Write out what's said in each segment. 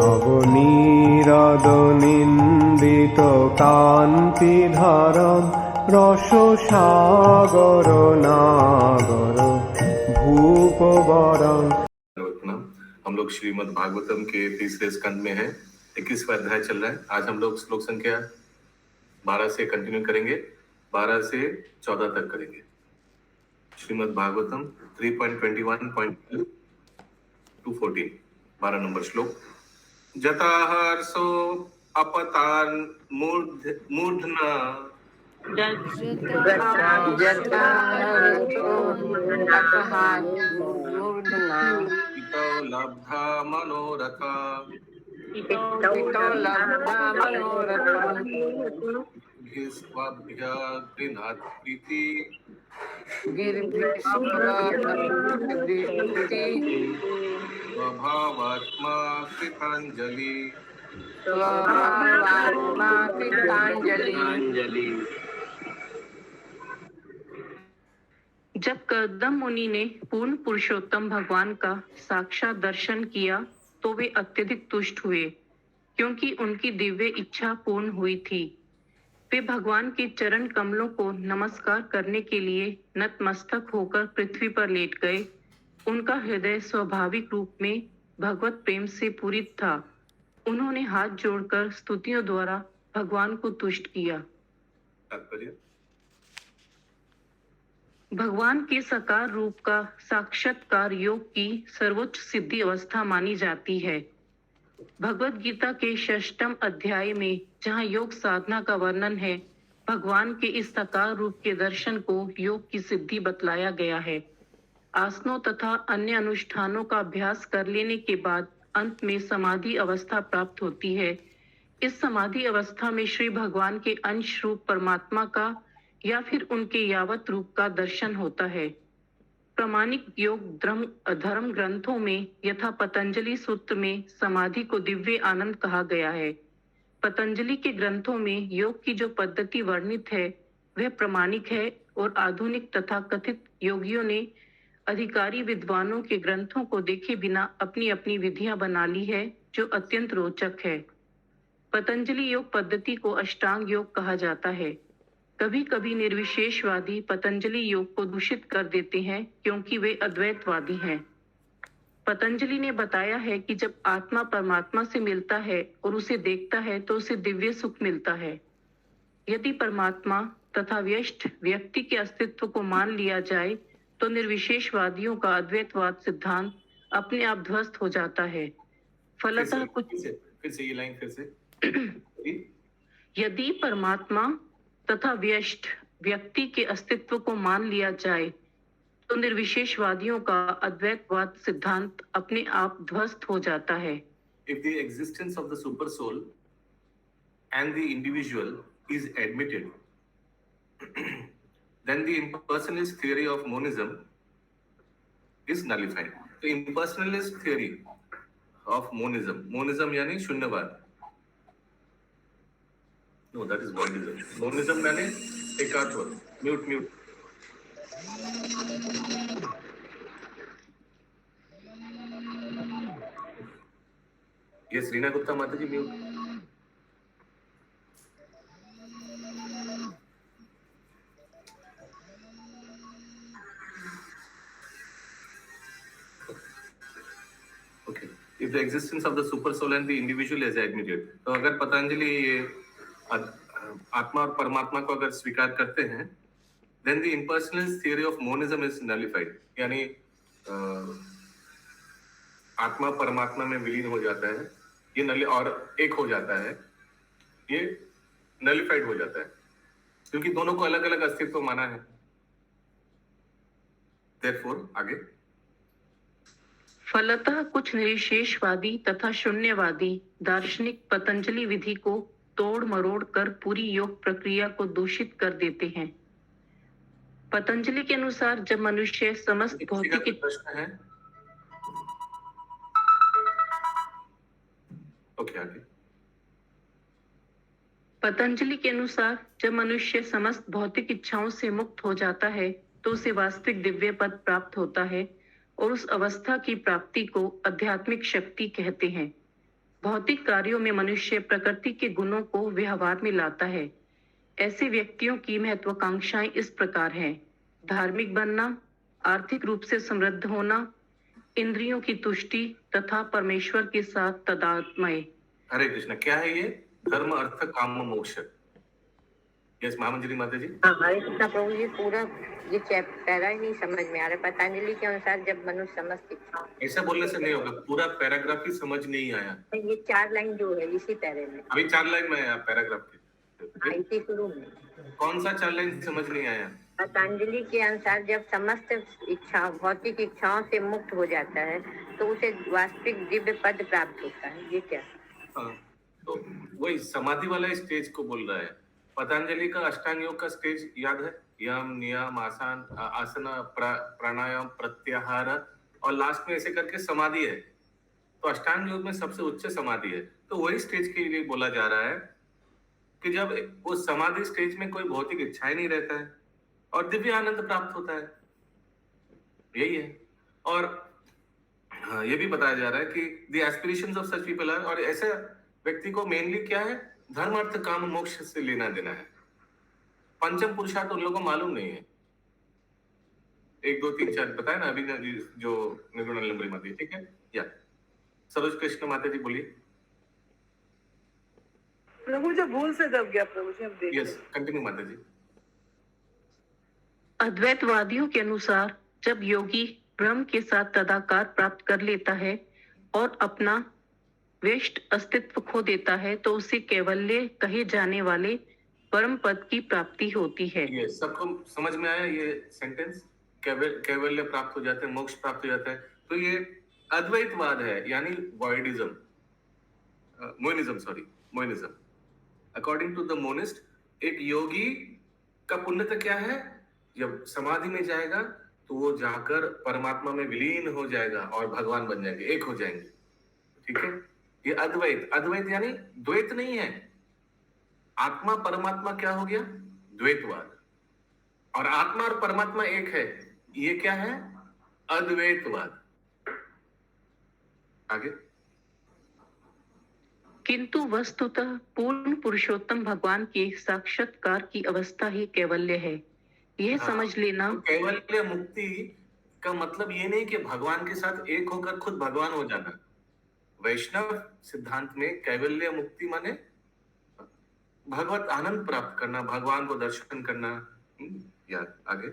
নবনীরদনিন্দিত কান্তিধারম রসসাগর নাগর भूपवरं। हम लोग श्रीमद् भागवतम के तीसरे स्कंद में हैं। 21वां अध्याय चल रहा है। आज हम लोग श्लोक संख्या 12 से कंटिन्यू करेंगे, 12 से 14 तक करेंगे। श्रीमद् भागवतम 3.21.214, 12 नंबर श्लोक। जताहर्षो अपतान मूर्धना इतो लब्धा मनोरथा गिस्वाभ्या गृह्णात् प्रीति स्वभावात्मा कृतांजलि। जब कर्दम मुनि ने पूर्ण पुरुषोत्तम भगवान का साक्षात दर्शन किया तो वे अत्यधिक तुष्ट हुए, क्योंकि उनकी दिव्य इच्छा पूर्ण हुई थी। वे भगवान के चरण कमलों को नमस्कार करने के लिए नतमस्तक होकर पृथ्वी पर लेट गए। उनका हृदय स्वाभाविक रूप में भगवत प्रेम से पूरित था। उन्होंने हाथ जोड़कर स्तुतियों द्वारा भगवान को तुष्ट किया। भगवान के साकार रूप का साक्षात्कार योग की सर्वोच्च सिद्धि अवस्था मानी जाती है। भगवत गीता के 6वें अध्याय में जहाँ योग साधना का वर्णन है, भगवान के इस साकार रूप के दर्शन को योग की सिद्धि बतलाया गया है। आसनों तथा अन्य अनुष्ठानों का अभ्यास कर लेने के बाद अंत में समाधि अवस्था प्राप्त होती है। इस समाधि अवस्था में श्री भगवान के अंश रूप परमात्मा का या फिर उनके यावत रूप का दर्शन होता है। प्रामाणिक योग धर्म ग्रंथों में यथा पतंजलि सूत्र में समाधि को दिव्य आनंद कहा गया है। पतंजलि के ग्रंथों में योग की जो पद्धति वर्णित है वह प्रामाणिक है और आधुनिक तथा कथित योगियों ने अधिकारी विद्वानों के ग्रंथों को देखे बिना अपनी अपनी विधियां बना ली है, जो अत्यंत रोचक है। पतंजलि योग पद्धति को अष्टांग योग कहा जाता है। कभी कभी निर्विशेषवादी पतंजलि योग को दूषित कर देते हैं क्योंकि वे अद्वैतवादी हैं। पतंजलि ने बताया है कि जब आत्मा परमात्मा से मिलता है और उसे देखता है तो उसे दिव्य सुख मिलता है। यदि परमात्मा तथा व्यष्ट व्यक्ति के अस्तित्व को मान लिया जाए तो निर्विशेषवादियों का अद्वैतवाद सिद्धांत अपने आप ध्वस्त हो जाता है। फलतः कुछ फिर से ये लाइन फिर से यदि परमात्मा तथा व्यष्ट व्यक्ति के अस्तित्व को मान लिया जाए तो निर्विशेषवादियों का अद्वैतवाद सिद्धांत अपने आप ध्वस्त हो जाता है। If the existence of the super soul and the individual is admitted, then the impersonalist theory of monism is nullified. The impersonalist theory of monism यानी शून्यवाद। No, that is voidism. Monism यानी एकात्व। म्यूट। Yes, रीना गुप्ता माता जी mute. Okay. If the existence of the super soul and the individual is admitted, तो अगर पतंजलि आत्मा और परमात्मा को अगर स्वीकार करते हैं, then the impersonalist theory of monism is nullified. यानी आत्मा परमात्मा में विलीन हो जाता है, ये और एक हो जाता है, ये नलिफाइड हो जाता है, क्योंकि दोनों को अलग अलग अस्तित्व माना है। Therefore, आगे फलतः कुछ निर्विशेषवादी तथा शून्यवादी दार्शनिक पतंजलि विधि को तोड़ मरोड़ कर पूरी योग प्रक्रिया को दूषित कर देते हैं। पतंजलि के अनुसार जब मनुष्य समस्त भौतिक प्रश्न है, ओके आगे। पतंजलि के अनुसार जब मनुष्य समस्त भौतिक इच्छाओं से मुक्त हो जाता है तो उसे वास्तविक दिव्य पद प्राप्त होता है और उस अवस्था की प्राप्ति को आध्यात्मिक शक्ति कहते हैं। भौतिक कार्यों में मनुष्य प्रकृति के गुणों को व्यवहार में लाता है। ऐसे व्यक्तियों की महत्वाकांक्षाएं इस प्रकार हैं: धार्मिक बनना, आर्थिक रूप से समृद्ध होना, इंद्रियों की तुष्टि तथा परमेश्वर के साथ तादात्म्य। हरे कृष्णा, क्या है ये? धर्म, अर्थ, काम, मोक्ष। यस महामंजरी माता जी। हाँ, हरे कृष्णा प्रभु जी, पूरा ये पैरा ही नहीं समझ में आ रहा। पतंजलि के अनुसार जब मनुष्य समस्त इच्छाओं, ऐसा बोलने से नहीं होगा, पूरा पैराग्राफ ही समझ नहीं आया। ये 4 लाइन जो है इसी पैरे में, अभी 4 लाइन में आया पैराग्राफ हाँ, के। इसी शुरू में। कौन सा 4 लाइन समझ नहीं आया? पतंजलि के अनुसार जब समस्त इच्छा भौतिक इच्छाओं से मुक्त हो जाता है तो उसे वास्तविक दिव्य पद प्राप्त होता है। ये क्या? हाँ, तो वही समाधि वाला स्टेज को बोल रहा है। पतंजलि का अष्टांग योग का स्टेज याद है? यम, नियम, आसन, प्राणायाम, प्रत्याहार और लास्ट में ऐसे करके समाधि है। तो अष्टांग योग में सबसे उच्च समाधि है। तो वही स्टेज के लिए बोला जा रहा है कि जब वो समाधि स्टेज में कोई भौतिक इच्छाएं नहीं रहता है और दिव्य आनंद प्राप्त होता है, यही है। और हाँ, ये भी बताया जा रहा है कि the aspirations of such people are, और ऐसे व्यक्ति को मेनली क्या है? धर्म, अर्थ, काम, मोक्ष से लेना देना है। पंचम पुरुषार्थ उन लोगों को मालूम नहीं है। 1 2 3 4 बताया ना अभी जो निर्गुण माता जी, ठीक है? या सरोज कृष्ण माता जी बोलिए। प्रभु जी भूल से दब गया प्रभु जी, हम देख यस, कंटिन्यू माता जी। अद्वैतवादियों के अनुसार जब योगी ब्रह्म के साथ तदाकार प्राप्त कर लेता है और अपना व्यष्ट अस्तित्व खो देता है तो उसे कैवल्य कहे जाने वाले परम पद की प्राप्ति होती है। ये सबको समझ में आया ये सेंटेंस? कैवल्य प्राप्त हो जाते हैं, मोक्ष प्राप्त हो जाता है। तो ये अद्वैतवाद है, यानी voidism, monism. According to the monist, एक योगी का पुण्यता क्या है? जब समाधि में जाएगा तो वो जाकर परमात्मा में विलीन हो जाएगा और भगवान बन जाएंगे, एक हो जाएंगे। ठीक है? ये अद्वैत यानी द्वैत नहीं है। आत्मा परमात्मा क्या हो गया? द्वैतवाद। और आत्मा और परमात्मा एक है, ये क्या है? अद्वैतवाद। आगे। किंतु वस्तुतः पूर्ण पुरुषोत्तम भगवान के साक्षात्कार की अवस्था ही कैवल्य है। यह हाँ, समझ लेना। तो कैवल्य मुक्ति का मतलब ये नहीं कि भगवान के साथ एक होकर खुद भगवान हो जाना। वैष्णव सिद्धांत में कैवल्य मुक्ति माने भगवत आनंद प्राप्त करना, भगवान को दर्शन करना। यार आगे।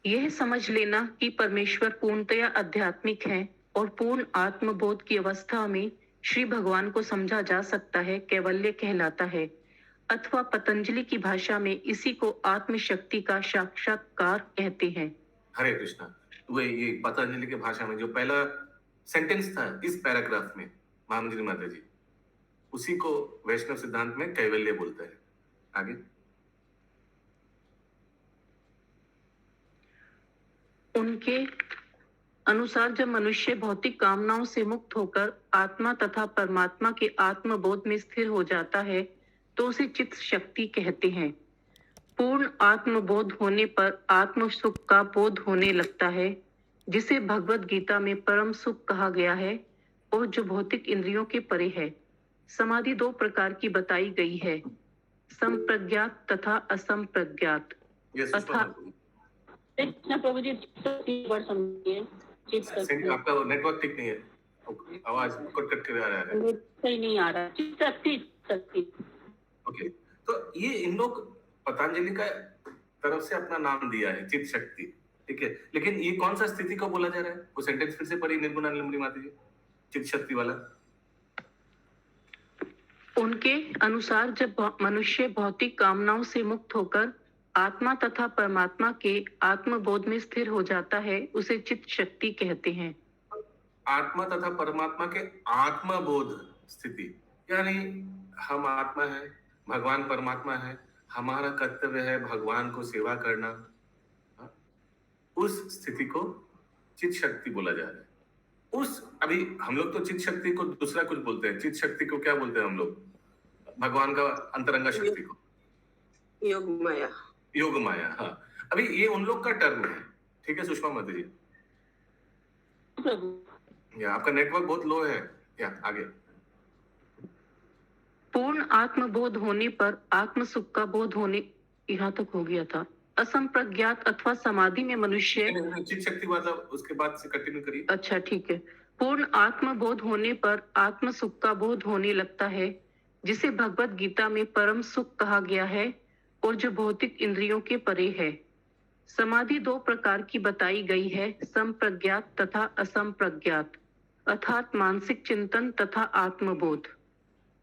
यह समझ लेना कि परमेश्वर पूर्णतया आध्यात्मिक है और पूर्ण आत्मबोध की अवस्था में श्री भगवान को समझा जा सकता है, कैवल्य कहलाता है। अथवा पतंजलि की भाषा में इसी को आत्मशक्ति का साक्षात्कार कहते हैं। हरे कृष्णा। वो ये पतंजलि की भाषा में जो पहला सेंटेंस था इस पैराग्राफ में, महामंजरी माता जी, उसी को वैष्णव सिद्धांत में कैवल्य बोलते हैं। आगे। उनके अनुसार जब मनुष्य भौतिक कामनाओं से मुक्त होकर आत्मा तथा परमात्मा के आत्मबोध में स्थिर हो जाता है तो उसे चित्त शक्ति कहते हैं। पूर्ण आत्मबोध होने पर आत्म सुख का बोध होने लगता है, जिसे भगवत गीता में परम सुख कहा गया है और जो भौतिक इंद्रियों के परे है। समाधि 2 प्रकार की बताई गई है, संप्रज्ञात तथा असंप्रज्ञात। प्रभु जी वर्ड समझिए। आपका नेटवर्क ठीक नहीं है, आवाज कट कट कर आ रहा है। सही नहीं आ रहा। शक्ति। ओके, तो ये इन लोग पतंजलि का तरफ से अपना नाम दिया है, चित्त शक्ति। ठीक है, लेकिन ये कौन सा स्थिति को बोला जा रहा है? वो सेंटेंस फिर से पढ़ी निर्गुणानंदमयी माता जी, चित्त शक्ति वाला। उनके अनुसार जब मनुष्य भौतिक कामनाओं से मुक्त होकर आत्मा तथा परमात्मा के आत्मबोध में स्थिर हो जाता है, उसे चित्त शक्ति कहते हैं। आत्मा तथा परमात्मा के आत्मबोध स्थिति, यानी हम आत्मा है, भगवान परमात्मा है, हमारा कर्तव्य है भगवान को सेवा करना। उस स्थिति को चित्त शक्ति बोला जा रहा है। अभी हम लोग तो चित्त शक्ति को दूसरा कुछ बोलते हैं। चित्त शक्ति को क्या बोलते हैं हम लोग? भगवान का अंतरंगा शक्ति को योग माया। हाँ, अभी ये उन लोग का टर्म है। ठीक है सुषमा माता जी। या आपका नेटवर्क बहुत लो है, या आगे। पूर्ण आत्मबोध होने पर आत्म सुख का बोध होने, यहाँ तक हो गया था। असंप्रज्ञात अथवा समाधि में मनुष्य, चित शक्ति मतलब उसके बाद से कंटिन्यू करिए। अच्छा ठीक है। पूर्ण आत्मबोध होने पर आत्म सुख का बोध होने लगता है, जिसे भगवत गीता में परम सुख कहा गया है और जो भौतिक इंद्रियों के परे है। समाधि दो प्रकार की बताई गई है, संप्रज्ञात तथा असंप्रज्ञात, अर्थात मानसिक चिंतन तथा आत्मबोध।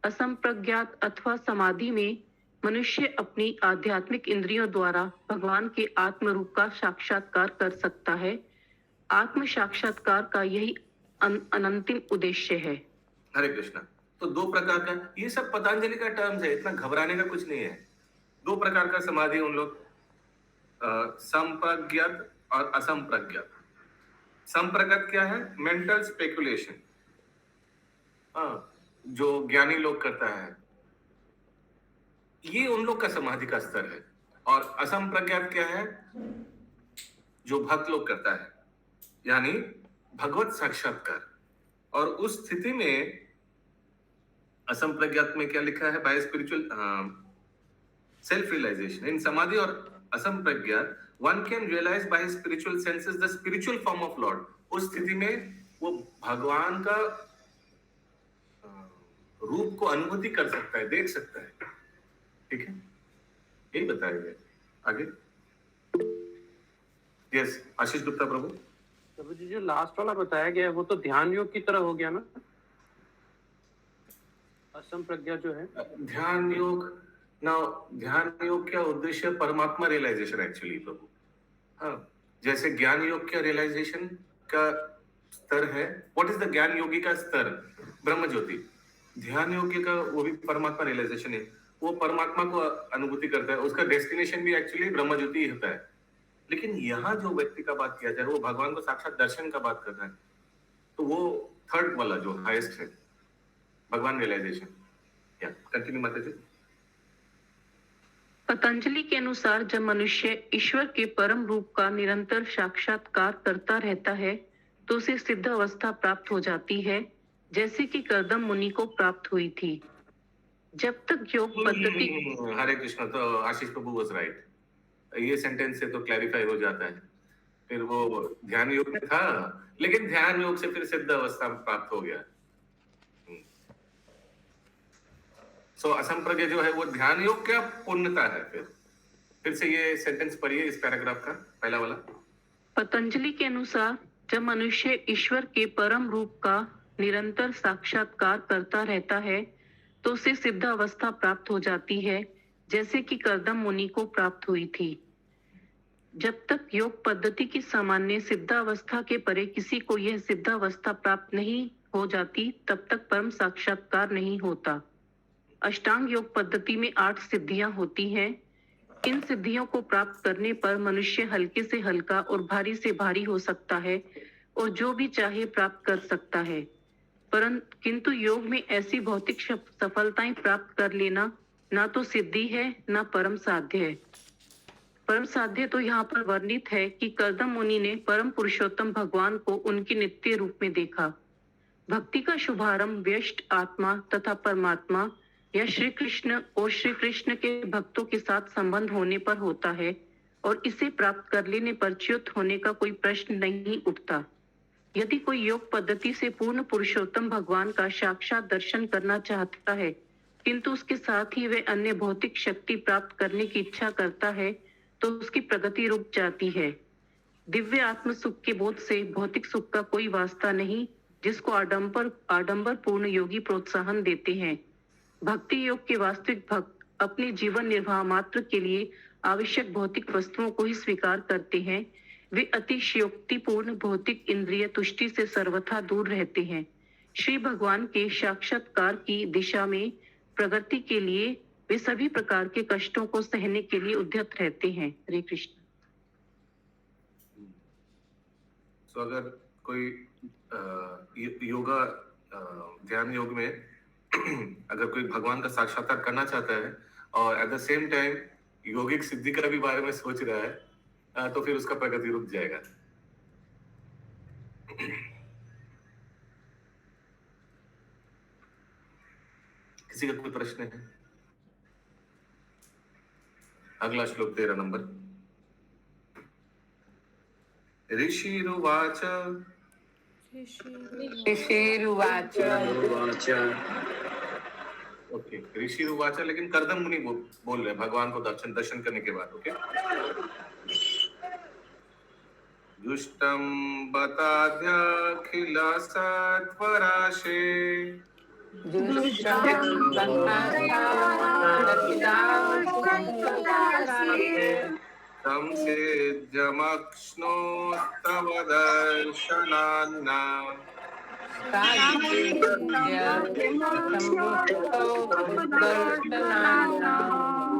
असंप्रज्ञात अथवा समाधि में मनुष्य अपनी आध्यात्मिक इंद्रियों द्वारा भगवान के आत्म रूप का साक्षात्कार कर सकता है। आत्म साक्षात्कार का यही अनंतिम उद्देश्य है। हरे कृष्णा। तो दो प्रकार का, ये सब पतंजलि का टर्म्स है, इतना घबराने का कुछ नहीं है। दो प्रकार का समाधि उन लोग, संप्रज्ञात और असंप्रज्ञात। संप्रज्ञात क्या है? मेंटल स्पेकुलेशन, जो ज्ञानी लोग करता है, ये उन लोग का समाधि का स्तर है। और असंप्रज्ञात क्या है? जो भक्त लोग करता है, यानी भगवत साक्षात्कार। और उस स्थिति में असंप्रज्ञात में क्या लिखा है? By spiritual self realization. In समाधि और असंप्रज्ञात one can realize by spiritual senses the spiritual form of lord. उस स्थिति में वो भगवान का रूप को अनुभूति कर सकता है, देख सकता है। ठीक है, यही बताया गया। आगे। यस, आशीष गुप्ता प्रभु। प्रभु जी, जो लास्ट वाला बताया गया है वो तो ध्यान योग की तरह हो गया ना? असंप्रज्ञा जो है ध्यान योग ना, ध्यान योग क्या उद्देश्य? परमात्मा रियलाइजेशन एक्चुअली प्रभु। हाँ, जैसे ज्ञान योग क्या रियलाइजेशन का स्तर है, व्हाट इज द ज्ञान योगी का स्तर? ब्रह्म ज्योति। ध्यान योगी का वो भी परमात्मा रियलाइजेशन है, वो परमात्मा को अनुभूति करता है, उसका डेस्टिनेशन भी एक्चुअली ब्रह्म ज्योति ही होता है। लेकिन यहाँ जो व्यक्ति का बात किया जाए वो भगवान को साक्षात दर्शन का बात कर रहा है, तो वो थर्ड वाला जो हाईएस्ट है, भगवान रियलाइजेशन। या कंटिन्यू माता जी। पतंजलि के अनुसार जब मनुष्य ईश्वर के परम रूप का निरंतर साक्षात्कार करता रहता है तो उसे सिद्ध अवस्था प्राप्त हो जाती है, जैसे कि कर्दम मुनि को प्राप्त हुई थी। जब तक योग पद्धति, हरे कृष्ण। तो आशीष प्रभु वाज राइट, ये सेंटेंस से तो क्लैरिफाई हो जाता है। फिर वो ध्यान योग में था, लेकिन ध्यान योग से फिर सिद्ध अवस्था प्राप्त हो गया। सो असंप्रज्ञ जो है वो ध्यान योग क्या पूर्णता है? फिर से ये सेंटेंस पढ़िए, इस पैराग्राफ का पहला वाला। पतंजलि के अनुसार जब मनुष्य ईश्वर के परम रूप का निरंतर साक्षात्कार करता रहता है तो उसे सिद्ध अवस्था प्राप्त हो जाती है, जैसे कि कर्दम मुनि को प्राप्त हुई थी। जब तक योग पद्धति की सामान्य सिद्धावस्था के परे किसी को यह सिद्धावस्था प्राप्त नहीं हो जाती, तब तक परम साक्षात्कार नहीं होता। अष्टांग योग पद्धति में 8 सिद्धियां होती हैं। इन सिद्धियों को प्राप्त करने पर मनुष्य हल्के से हल्का और भारी से भारी हो सकता है और जो भी चाहे प्राप्त कर सकता है। परंतु किंतु योग में ऐसी भौतिक सफलताएं प्राप्त कर लेना ना तो सिद्धि है ना परम साध्य है। परम साध्य तो यहाँ पर वर्णित है कि कर्दम मुनि ने परम पुरुषोत्तम भगवान को उनके नित्य रूप में देखा। भक्ति का शुभारंभ व्यष्ट आत्मा तथा परमात्मा या श्री कृष्ण और श्री कृष्ण के भक्तों के साथ संबंध होने पर होता है और इसे प्राप्त कर लेने पर च्युत होने का कोई प्रश्न नहीं उठता। यदि कोई योग पद्धति से पूर्ण पुरुषोत्तम भगवान का साक्षात दर्शन करना चाहता है किंतु उसके साथ ही वह अन्य भौतिक शक्ति प्राप्त करने की इच्छा करता है तो उसकी प्रगति रुक जाती है। दिव्य आत्म सुख के बोध से भौतिक सुख का कोई वास्ता नहीं, जिसको आडंबर पूर्ण योगी प्रोत्साहन देते हैं। भक्ति योग के वास्तविक भक्त अपने जीवन निर्वाह मात्र के लिए आवश्यक भौतिक वस्तुओं को ही स्वीकार करते हैं। वे अतिशयोक्तिपूर्ण भौतिक इंद्रिय तुष्टि से सर्वथा दूर रहते हैं। श्री भगवान के साक्षात्कार की दिशा में प्रगति के लिए वे सभी प्रकार के कष्टों को सहने के लिए उद्यत रहते हैं। हरे कृष्ण। तो अगर कोई योगा ध्यान योग में अगर कोई भगवान का साक्षात्कार करना चाहता है और एट द सेम टाइम योगिक सिद्धि का भी बारे में सोच रहा है तो फिर उसका प्रगति रुक जाएगा। किसी का कोई प्रश्न है? अगला श्लोक 13 नंबर। ऋषिरुवाच ऋषिरुवाच ओके, ऋषिरुवाच, लेकिन कर्दम मुनि बोल रहे हैं भगवान को दर्शन करने के बाद। ओके, दुष्टं बताद्याखिल सत्वराशे संसिद्ध्यमक्ष्णोस्तव दर्शनान्न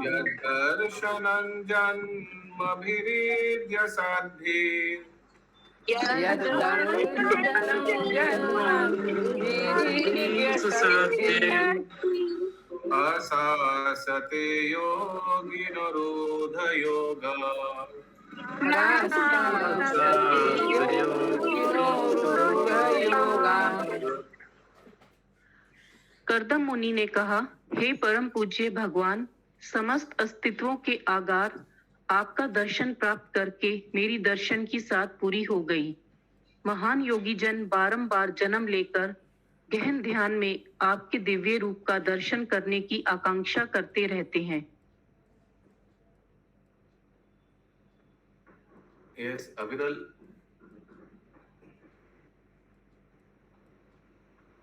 यद्दर्शनं जन्मभिरीड्य साध्ये असासते योगिनरोध योग। कर्दम मुनि ने कहा, हे परम पूज्य भगवान, समस्त अस्तित्वों के आगार आपका दर्शन प्राप्त करके मेरी दर्शन की साथ पूरी हो गई। महान योगी जन बारंबार जन्म लेकर गहन ध्यान में आपके दिव्य रूप का दर्शन करने की आकांक्षा करते रहते हैं। यस अविरल,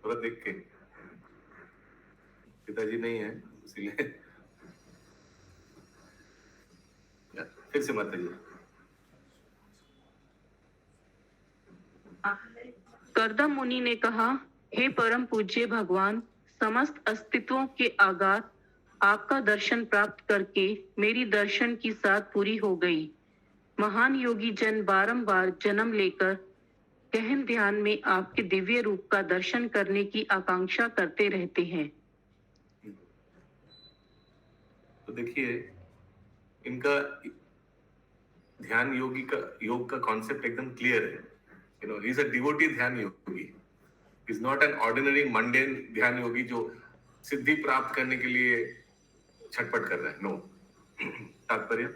थोड़ा देख के, पिताजी नहीं है इसीलिए। फिर से माता जी। कर्दम मुनि ने कहा, हे परम पूज्य भगवान, समस्त अस्तित्वों के आगार आपका दर्शन प्राप्त करके मेरी दर्शन की साथ पूरी हो गई। महान योगी जन बारंबार जन्म लेकर गहन ध्यान में आपके दिव्य रूप का दर्शन करने की आकांक्षा करते रहते हैं। तो देखिए, इनका ध्यान योग का कॉन्सेप्ट एकदम क्लियर है। You know, he is a devotee dhyana yogi, is not an ordinary mundane dhyana yogi जो सिद्धि प्राप्त करने के लिए छटपट कर रहा है। नो। तात्पर्य,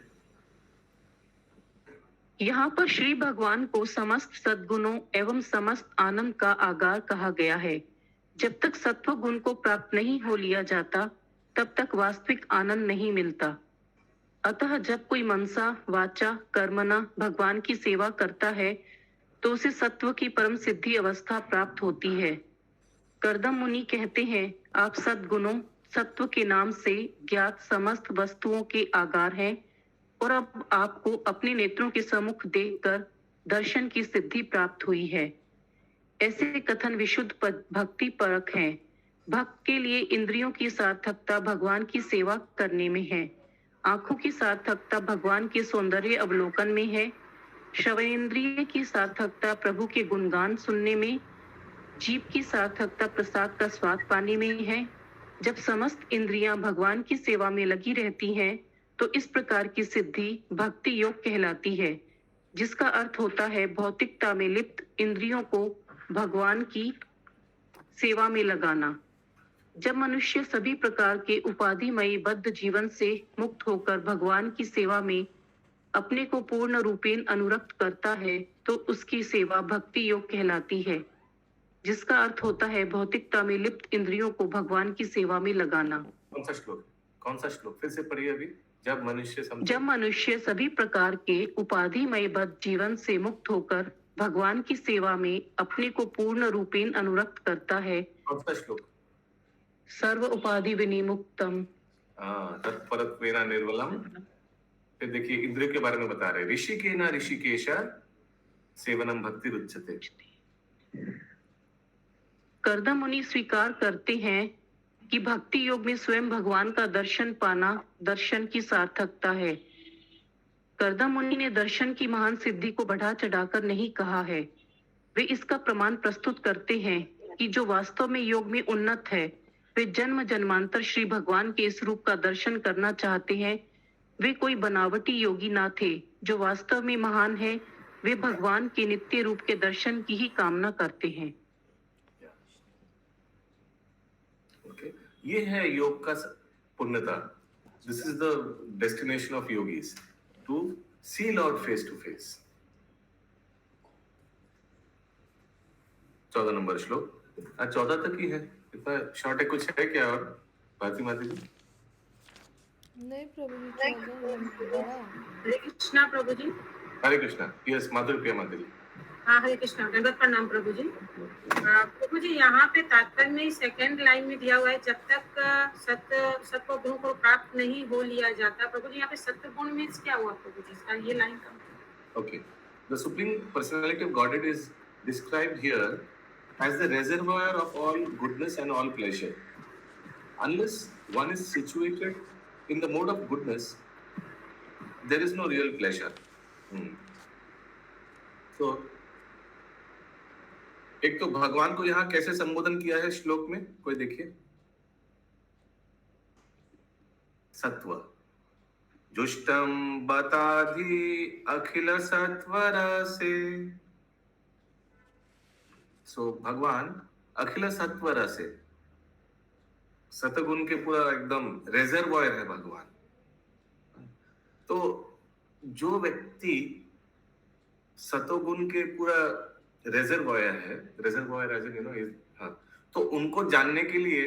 यहाँ पर श्री भगवान को समस्त सद्गुणों एवं समस्त आनंद का आगार कहा गया है। जब तक सत्व गुण को प्राप्त नहीं हो लिया जाता, तब तक वास्तविक आनंद नहीं मिलता। अतः जब कोई मनसा वाचा कर्मणा भगवान की सेवा करता है तो उसे सत्व की परम सिद्धि अवस्था प्राप्त होती है। कर्दम मुनि कहते हैं, आप सद्गुणों सत्व के नाम से ज्ञात समस्त वस्तुओं के आगार हैं और अब आपको अपने नेत्रों के सम्मुख देखकर दर्शन की सिद्धि प्राप्त हुई है। ऐसे कथन विशुद्ध भक्ति परक हैं। भक्त के लिए इंद्रियों की सार्थकता भगवान की सेवा करने में है, आंखों की सार्थकता भगवान के सौंदर्य अवलोकन में है, श्रवणेन्द्रिय की सार्थकता प्रभु के गुणगान सुनने में, जीभ की सार्थकता प्रसाद का स्वाद पाने में है। जब समस्त इंद्रियां भगवान की सेवा में लगी रहती हैं, तो इस प्रकार की सिद्धि भक्ति योग कहलाती है, जिसका अर्थ होता है भौतिकता में लिप्त इंद्रियों को भगवान की सेवा में लगाना। जब मनुष्य सभी प्रकार के उपाधिमयी बद्ध जीवन से मुक्त होकर भगवान की सेवा में अपने को पूर्ण रूपेण अनुरक्त करता है, तो उसकी सेवा भक्ति योग कहलाती है, जिसका अर्थ होता है भौतिकता में लिप्त इंद्रियों को भगवान की सेवा में लगाना। कौन सा श्लोक फिर से पढ़िए अभी। जब मनुष्य सभी प्रकार के उपाधिमय बद्ध जीवन से मुक्त होकर भगवान की सेवा में अपने को पूर्ण रूपेण अनुरक्त करता है। कौन सा श्लोक? सर्व उपाधि विनिमुक्तम तत्परत्वेन निर्मलम। फिर देखिए, इंद्रियों के बारे में बता रहे, ऋषिकेन ऋषिकेश सेवनम भक्ति रुच्यते। कर्दम मुनि स्वीकार करते हैं कि भक्ति योग में स्वयं भगवान का दर्शन पाना दर्शन की सार्थकता है। कर्दम मुनि ने दर्शन की महान सिद्धि को बढ़ा चढ़ाकर नहीं कहा है। वे इसका प्रमाण प्रस्तुत करते हैं कि जो वास्तव में योग में उन्नत है, वे जन्म जन्मांतर श्री भगवान के इस रूप का दर्शन करना चाहते हैं। वे कोई बनावटी योगी ना थे। जो वास्तव में महान है, वे भगवान के नित्य रूप के दर्शन की ही कामना करते हैं। ओके, ये है योग का पुण्यता. This is the destination of yogis, to see lord face to face. 14 number श्लोक. आज 14 तक ही है, इतना शॉर्ट है. कुछ है क्या और भारती माता जी? नहीं प्रभु जी, 14 बड़ा। हरे कृष्णा प्रभु जी. हरे कृष्णा. यस, माधुरी प्रिया माता जी. हाँ हरे कृष्णा, दंडवत प्रणाम प्रभु जी. प्रभु जी यहाँ पे तात्पर्य में सेकंड लाइन में दिया हुआ है, जब तक सत्व गुण को प्राप्त नहीं हो लिया जाता. प्रभु जी यहाँ पे सत्व गुण मीन्स क्या हुआ प्रभु जी, इसका ये लाइन का? Okay. The Supreme Personality of Godhead is described here as the reservoir of all goodness and all pleasure. Unless one is situated in the mode of goodness, there is no real pleasure. So, एक तो भगवान को यहाँ कैसे संबोधन किया है श्लोक में, कोई देखिए. सत्व जुष्टम बताधि अखिल सत्वर से. सो भगवान अखिल सत्वर से, सतगुण के पूरा एकदम रेजर्वॉयर है भगवान. तो जो व्यक्ति सतोगुण के पूरा रेजर्वॉयर है, reservoir as in you know, हाँ, तो उनको जानने के लिए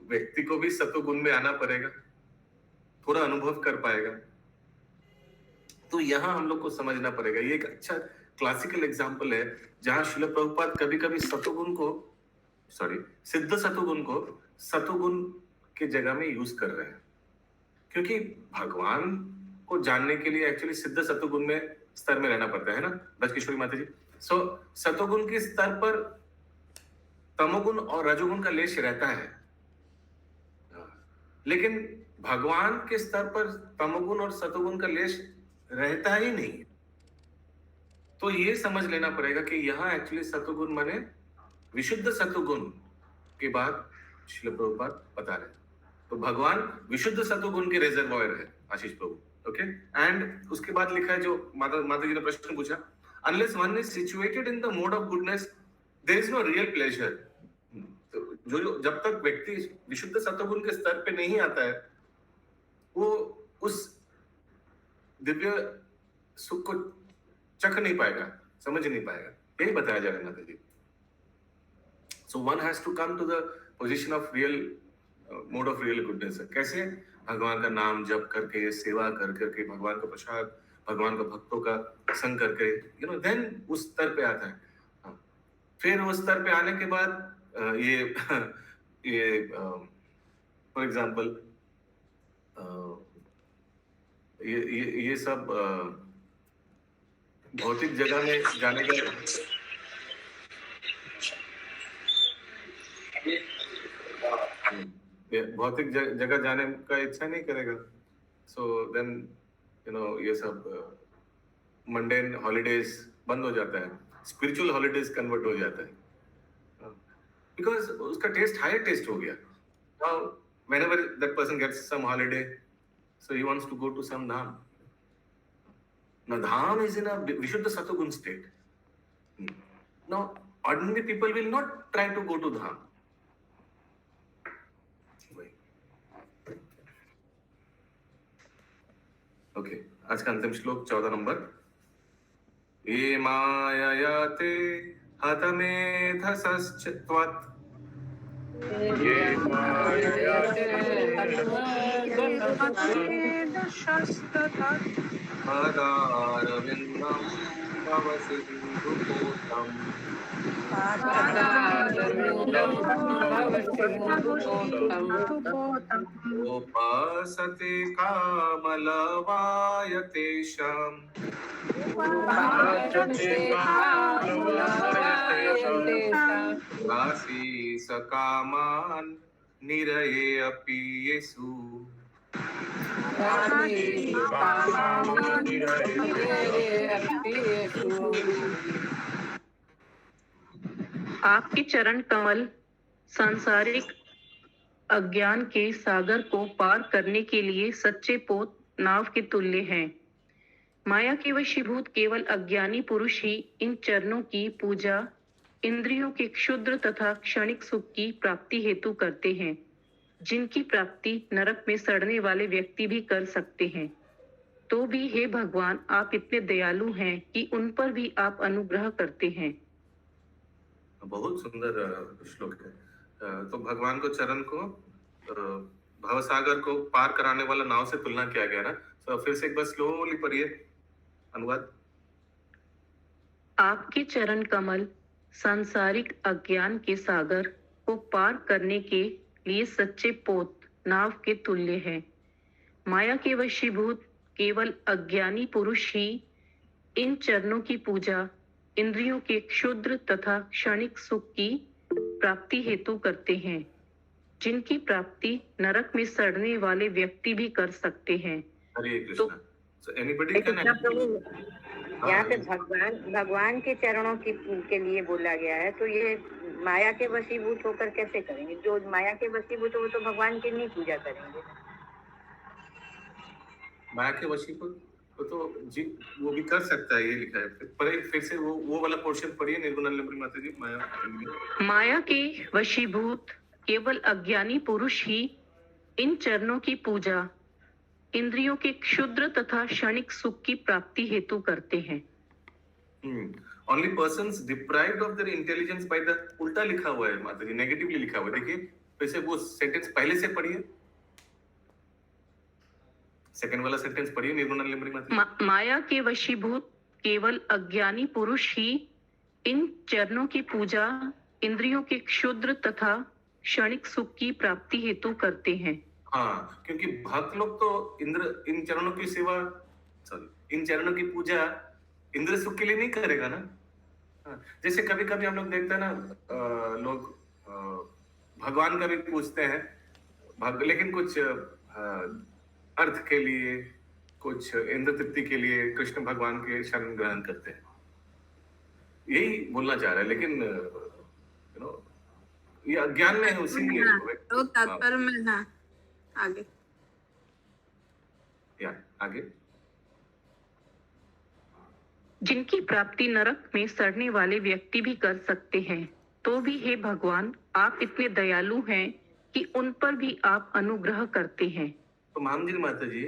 व्यक्ति को भी सतोगुण में आना पड़ेगा, थोड़ा अनुभव कर पाएगा. तो यहाँ हम लोग को समझना पड़ेगा. ये एक अच्छा क्लासिकल एग्जांपल है जहां श्रील प्रभुपाद कभी कभी सतोगुण को, सिद्ध सतोगुण को सतोगुण के जगह में यूज कर रहे हैं, क्योंकि भगवान को जानने के लिए एक्चुअली सिद्ध सतोगुण में स्तर में रहना पड़ता है ना ब्रजकिशोरी माता जी. सो सतोगुण के स्तर पर तमोगुण और रजोगुण का लेश रहता है, लेकिन भगवान के स्तर पर तमोगुण और सतोगुण का लेश रहता ही नहीं. तो ये समझ लेना पड़ेगा कि यहाँ एक्चुअली सतोगुण माने विशुद्ध सतोगुण के बाद श्रील प्रभुपाद बता रहे हैं. तो भगवान विशुद्ध सतोगुण के रिजर्वॉयर है आशीष प्रभु. ओके, एंड उसके बाद लिखा है जो माता जी ने प्रश्न पूछा, unless one is situated in the mode of goodness there is no real pleasure. तो जो जब तक व्यक्ति विशुद्ध सतोगुण के स्तर पे नहीं आता है, वो उस दिव्य सुख को चख नहीं पाएगा, समझ नहीं पाएगा. यही बताया जा रहा है माता जी. So one has to come to the position of real mode of real goodness. कैसे? भगवान का नाम जप करके, सेवा कर करके, भगवान का प्रसाद, भगवान का भक्तों का संग करके, यू नो, देन उस स्तर पे आता है. फिर उस स्तर पे आने के बाद ये फॉर एग्जांपल ये सब भौतिक जगह में जाने का भौतिक जगह जाने का इच्छा नहीं करेगा. सो देन यू नो ये सब मंडेन हॉलीडेज बंद हो जाता है, स्पिरिचुअल हॉलीडेज कन्वर्ट हो जाता है, बिकॉज उसका टेस्ट हायर टेस्ट हो गया. Now whenever that person gets some holiday, so he wants to go to some dham. Now dham is in a vishuddha satogun state. Now ordinary people will not try to go to dham. Okay, आज का अंतिम श्लोक 14 number. ये माययाते हतमेधसश्चित्वात् पादारविन्दं तव सिन्धुपूतम् उपासते कामलवायतेषाम् दासी सकामान् निरये अपि येषु. आपके चरण कमल सांसारिक अज्ञान के सागर को पार करने के लिए सच्चे पोत नाव के तुल्य हैं. माया के वशीभूत केवल अज्ञानी पुरुष ही इन चरणों की पूजा इंद्रियों के क्षुद्र तथा क्षणिक सुख की प्राप्ति हेतु करते हैं, जिनकी प्राप्ति नरक में सड़ने वाले व्यक्ति भी कर सकते हैं। तो भी हे भगवान, आप इतने दयालु हैं कि उन पर भी आप अनुग्रह करते हैं। बहुत सुंदर श्लोक है। तो भगवान को चरण को भवसागर को पार कराने वाला नाव से तुलना किया गया ना। तो फिर से एक बार स्लोली पढ़िए अनुवाद। आपके चरण कमल सांसारिक अज्ञान के सागर को पार करने के लिए सच्चे पोत नाव के तुल्य है। माया के वशीभूत केवल अज्ञानी पुरुष ही इन चरणों की पूजा इंद्रियों के क्षुद्र तथा क्षणिक सुख की प्राप्ति हेतु करते हैं, जिनकी प्राप्ति नरक में सड़ने वाले व्यक्ति भी कर सकते हैं। हरे कृष्णा। So anybody can प्रभु यहाँ पे भगवान के चरणों की के लिए बोला गया है, तो ये माया के वशीभूत होकर कैसे करेंगे? जो माया के वशीभूत हो तो भगवान की नहीं पूजा करेंगे। माया के वशीभूत तो जी वो भी कर सकता है, ये लिखा है। फिर से वो वाला पोर्शन पढ़िए निर्गुण माता जी। माया के वशीभूत केवल अज्ञानी पुरुष ही इन चरणों की पूजा इंद्रियों के क्षुद्र तथा क्षणिक सुख की प्राप्ति हेतु करते हैं। Only persons deprived of their intelligence by the, उल्टा लिखा हुआ है माता जी, नेगेटिवली लिखा हुआ है। देखिए फिर से वो सेंटेंस पहले से पढ़िए, सेकंड वाला सेंटेंस पढ़िए निर्गुण माता। माया के वशीभूत केवल अज्ञानी पुरुष ही इन चरणों की पूजा इंद्रियों के क्षुद्र तथा क्षणिक सुख की प्राप्ति हेतु करते हैं। हाँ, क्योंकि भक्त लोग तो इन चरणों की सेवा, इन चरणों की पूजा इंद्र सुख के लिए नहीं करेगा ना। हाँ, जैसे कभी कभी हम लोग देखते हैं ना, लोग भगवान का भी पूछते हैं, लेकिन कुछ अर्थ के लिए, कुछ इंद्र तृप्ति के लिए कृष्ण भगवान के शरण ग्रहण करते हैं। यही बोलना चाह रहा है, लेकिन ये अज्ञान में है, उसी लिए तो तात्पर्य में। हाँ, आगे आगे। जिनकी प्राप्ति नरक में सड़ने वाले व्यक्ति भी कर सकते हैं। तो भी हे भगवान, आप इतने दयालु हैं कि उन पर भी आप अनुग्रह करते हैं। तो मामजी माता जी,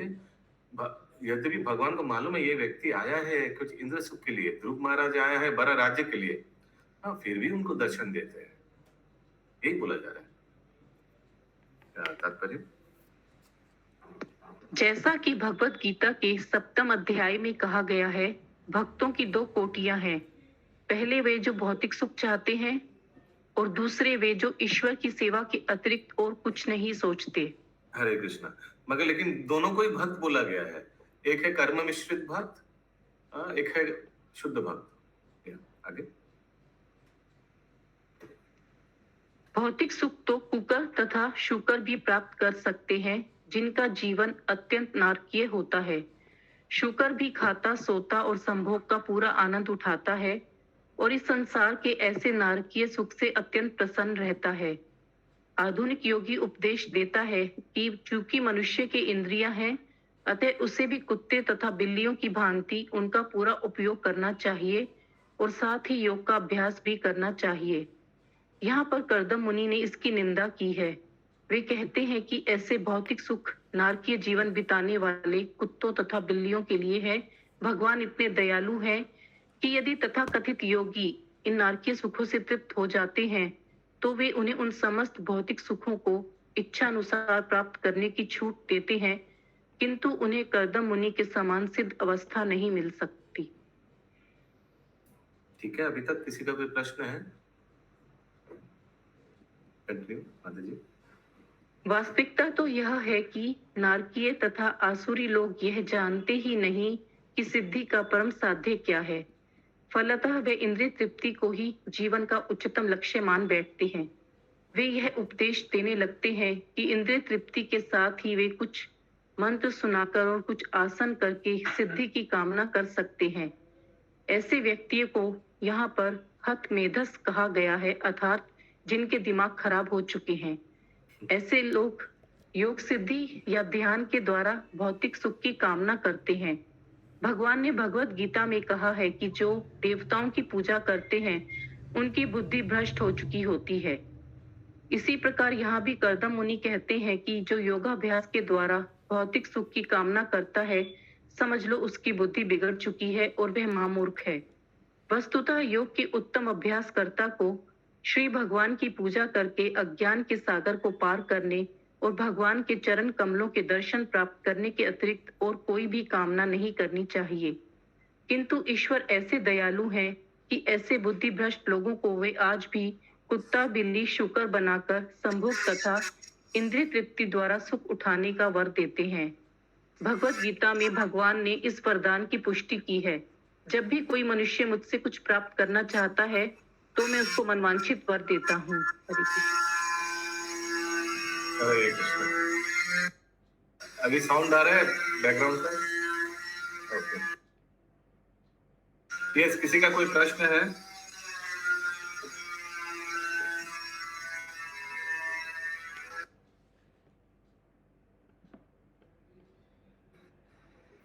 यद्यपि भगवान को मालूम है ये व्यक्ति आया है कुछ इंद्र सुख के लिए, ध्रुव महाराज आया है बड़ा राज्य के लिए, हाँ, फिर भी उनको दर्शन देते हैं, यही बोला जा रहा है। तात्पर्य जैसा कि भगवत गीता के 7वें अध्याय में कहा गया है, भक्तों की 2 कोटियां हैं। पहले वे जो भौतिक सुख चाहते हैं और दूसरे वे जो ईश्वर की सेवा के अतिरिक्त और कुछ नहीं सोचते। हरे कृष्णा। मगर लेकिन दोनों को ही भक्त बोला गया है। एक है कर्म मिश्रित भक्त, एक है शुद्ध भक्त। आगे। भौतिक सुख तो कुकर तथा शुकर भी प्राप्त कर सकते हैं, जिनका जीवन अत्यंत नारकीय होता है। शुकर भी खाता, सोता और संभोग का पूरा आनंद उठाता है और इस संसार के ऐसे नारकीय सुख से अत्यंत प्रसन्न रहता है। आधुनिक योगी उपदेश देता है कि चूंकि मनुष्य के इंद्रियां हैं, अतः उसे भी कुत्ते तथा बिल्लियों की भांति उनका पूरा उपयोग करना चाहिए और साथ ही योग का अभ्यास भी करना चाहिए। यहाँ पर कर्दम मुनि ने इसकी निंदा की है। वे कहते हैं कि ऐसे भौतिक सुख नारकीय जीवन बिताने वाले कुत्तों तथा बिल्लियों के लिए है। भगवान इतने दयालु हैं कि यदि तथाकथित योगी इन नारकीय सुखों से तृप्त हो जाते हैं, तो वे उन्हें उन समस्त भौतिक सुखों को इच्छा अनुसार प्राप्त करने की छूट देते हैं, किंतु उन्हें कर्दम मुनि के समान सिद्ध अवस्था नहीं मिल सकती। ठीक है, अभी तक किसी का कोई प्रश्न है? माता जी। वास्तविकता तो यह है कि नारकीय तथा आसुरी लोग यह जानते ही नहीं कि सिद्धि का परम साध्य क्या है। फलतः वे इंद्रिय तृप्ति को ही जीवन का उच्चतम लक्ष्य मान बैठते हैं। वे यह उपदेश देने लगते हैं कि इंद्रिय तृप्ति के साथ ही वे कुछ मंत्र सुनाकर और कुछ आसन करके सिद्धि की कामना कर सकते हैं। ऐसे व्यक्तियों को यहाँ पर हतमेधस कहा गया है, अर्थात जिनके दिमाग खराब हो चुके हैं। ऐसे लोग योग सिद्धि या ध्यान के द्वारा भौतिक सुख की कामना करते हैं। भगवान ने भगवत गीता में कहा है कि जो देवताओं की पूजा करते हैं उनकी बुद्धि भ्रष्ट हो चुकी होती है। इसी प्रकार यहाँ भी कर्दम मुनि कहते हैं कि जो योगाभ्यास के द्वारा भौतिक सुख की कामना करता है, समझ लो उसकी बुद्धि बिगड़ चुकी है और वह महामूर्ख है। वस्तुतः योग के उत्तम अभ्यासकर्ता को श्री भगवान की पूजा करके अज्ञान के सागर को पार करने और भगवान के चरण कमलों के दर्शन प्राप्त करने के अतिरिक्त और कोई भी कामना नहीं करनी चाहिए। किंतु ईश्वर ऐसे दयालु हैं कि ऐसे बुद्धि भ्रष्ट लोगों को वे आज भी कुत्ता, बिल्ली, शुकर बनाकर संभोग तथा इंद्रिय तृप्ति द्वारा सुख उठाने का वर देते हैं। भगवत गीता में भगवान ने इस वरदान की पुष्टि की है। जब भी कोई मनुष्य मुझसे कुछ प्राप्त करना चाहता है तो मैं उसको मनवांछित वर देता हूँ। हरे कृष्ण। हरे कृष्ण। अभी साउंड आ रहा है बैकग्राउंड का? ओके। यस, किसी का कोई प्रश्न है?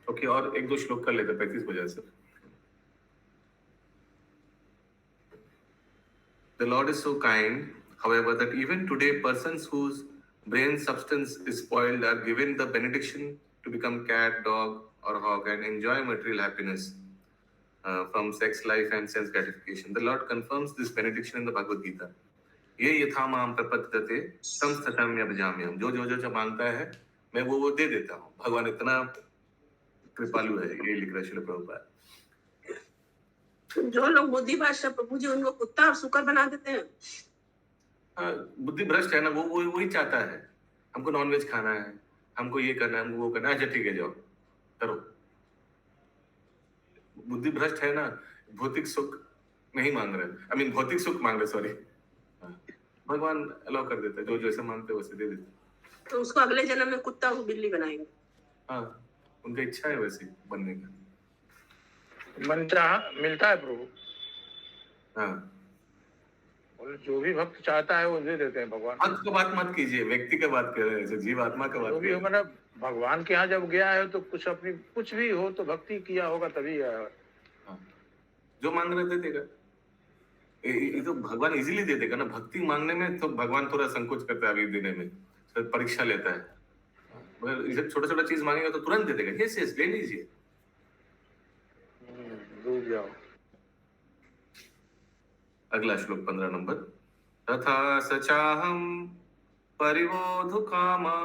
ओके, और एक दो श्लोक कर लेते 35 बजे से। The Lord is so kind, however, that even today persons whose brain substance is spoiled are given the benediction to become cat, dog or hog and enjoy material happiness from sex life and sense gratification. The Lord confirms this benediction in the Bhagavad Gita. ये यथा माम प्रपद्यते तम सतम यभजाम्यहम्। जो मांगता है मैं वो दे देता हूँ। भगवान इतना कृपालु है, ये लिख रहा है श्रील प्रभुपाद। जो लोग बुद्धि भ्रष्ट है प्रभु जी, उनको कुत्ता और सुकर बना देते हैं। बुद्धि भ्रष्ट है ना, वो वही चाहता है, हमको नॉनवेज खाना है, हमको ये करना है, हमको वो करना है। अच्छा ठीक है, जाओ करो। बुद्धि भ्रष्ट है ना, भौतिक सुख नहीं मांग रहे, आई मीन भौतिक सुख मांग रहे, सॉरी। भगवान अलाउ कर देता है, जो जैसे मांगते हैं वैसे दे देते हैं। तो उसको अगले जन्म में कुत्ता और बिल्ली बनाएंगे। हाँ, उनका इच्छा है वैसे बनने का। मनचाहा मिलता है प्रभु। हाँ, और जो भी भक्त चाहता है वो दे देते हैं भगवान। भक्त की बात मत कीजिए, व्यक्ति का बात कर रहे हैं, जीव आत्मा का बात जो भी हो, मतलब भगवान के यहाँ जब गया है तो कुछ भी हो तो भक्ति किया होगा तभी गया है। हाँ, जो मांग रहे दे देगा। ये तो भगवान इजीली दे देगा ना। भक्ति मांगने में तो भगवान थोड़ा संकोच करता है, अभी देने में परीक्षा लेता है। मगर छोटा छोटा चीज मांगेगा तो तुरंत दे देगा। यस यस, ले लीजिए। डूब जाओ। अगला श्लोक 15 नंबर। तथा सचाहम परिवोधु कामा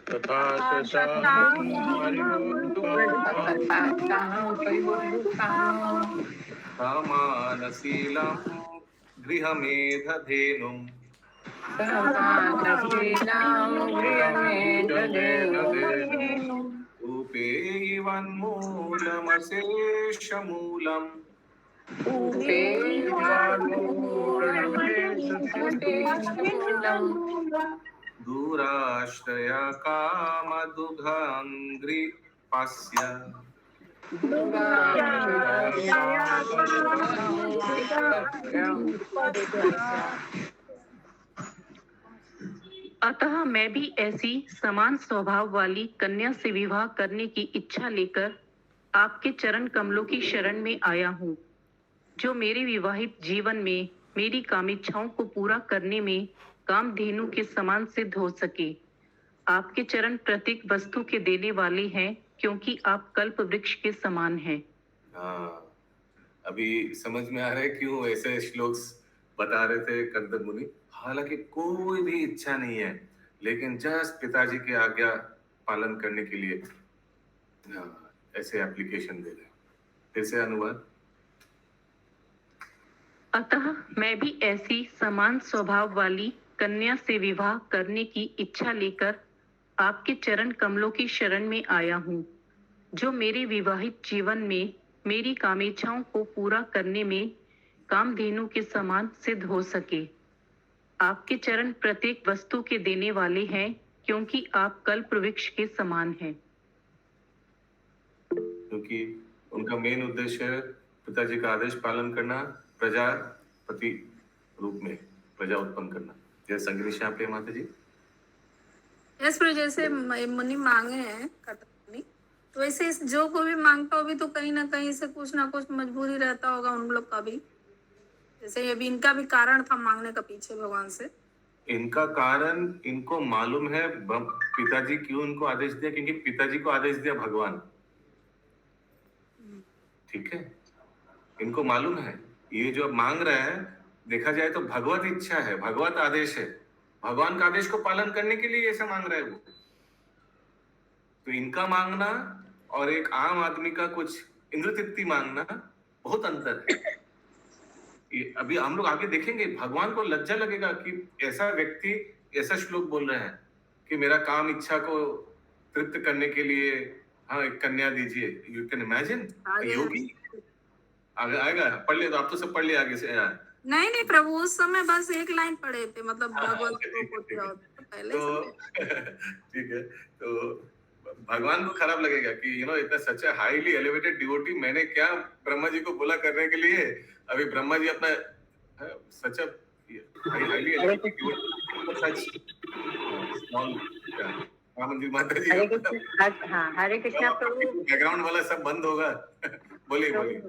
तथा सचाहम परिवोधु कामानशीलं गृहमेधधेनुम् उपेयिवन्मूलमशेषमूलम् दूराश्रया कामदुघाङ्घ्रिपास्य अतः मैं भी ऐसी समान स्वभाव वाली कन्या से विवाह करने की इच्छा लेकर आपके चरण कमलों की शरण में आया हूँ, जो मेरे विवाहित जीवन में मेरी कामेच्छाओं को पूरा करने में कामधेनु के समान सिद्ध हो सके। आपके चरण प्रत्येक वस्तु के देने वाले हैं, क्योंकि आप कल्प वृक्ष के समान हैं। हाँ, अभी समझ में आ रहा है क्यों ऐसे श्लोक बता रहे थे कर्दम मुनि। हालांकि कोई भी इच्छा नहीं है, लेकिन जस्ट पिताजी की आज्ञा पालन करने के लिए ऐसे एप्लीकेशन दे रहे। फिर से अनुवाद। अतः मैं भी ऐसी समान स्वभाव वाली कन्या से विवाह करने की इच्छा लेकर आपके चरण कमलों की शरण में आया हूँ, जो मेरे विवाहित जीवन में मेरी कामेच्छाओं को पूरा करने में कामधेनु के समान सिद्ध हो सके। आपके चरण प्रत्येक वस्तु के देने वाले हैं, क्योंकि आप कल्प वृक्ष के समान हैं। क्योंकि उनका मेन उद्देश्य है पिताजी का आदेश पालन करना, प्रजापति रूप में प्रजा उत्पन्न करना। जैसे संग्रह यहाँ पे माता जी। यस प्रभु, जैसे मुनि मांगे हैं कर्दम, तो वैसे जो कोई भी मांगता हो भी तो कहीं ना कहीं से कुछ ना कुछ मजबूरी रहता होगा उन लोग का भी। जैसे अभी इनका भी कारण था मांगने का पीछे भगवान से। इनका कारण इनको मालूम है, पिताजी क्यों इनको आदेश दिया, क्योंकि पिताजी को आदेश दिया भगवान। ठीक है, इनको मालूम है ये जो अब मांग रहे हैं, देखा जाए तो भगवत इच्छा है, भगवत आदेश है, भगवान का आदेश को पालन करने के लिए ऐसा मांग रहे हैं वो। तो इनका मांगना और एक आम आदमी का कुछ इंद्र तृप्ति मांगना बहुत अंतर है। ये अभी हम लोग आगे देखेंगे, भगवान को लज्जा लगेगा कि ऐसा व्यक्ति ऐसा श्लोक बोल रहे हैं कि मेरा काम इच्छा को तृप्त करने के लिए हाँ एक कन्या दीजिए। यू कैन इमेजिन योगी आगे आएगा। पढ़ ले, तो आप तो सब पढ़ लिया आगे से यार। नहीं प्रभु, उस समय बस एक लाइन पढ़े थे, मतलब भगवत हाँ, को पहले तो ठीक है, तो भगवान को खराब लगेगा कि इतना सच हाईली एलिवेटेड डिवोटी मैंने क्या ब्रह्मा जी को बोला करने के लिए। अभी ब्रह्मा जी अपना such highly elevated devotee such small mandir माता जी। हरे कृष्णा प्रभु। बैकग्राउंड वाला सब बंद होगा। बोलिए बोलिए।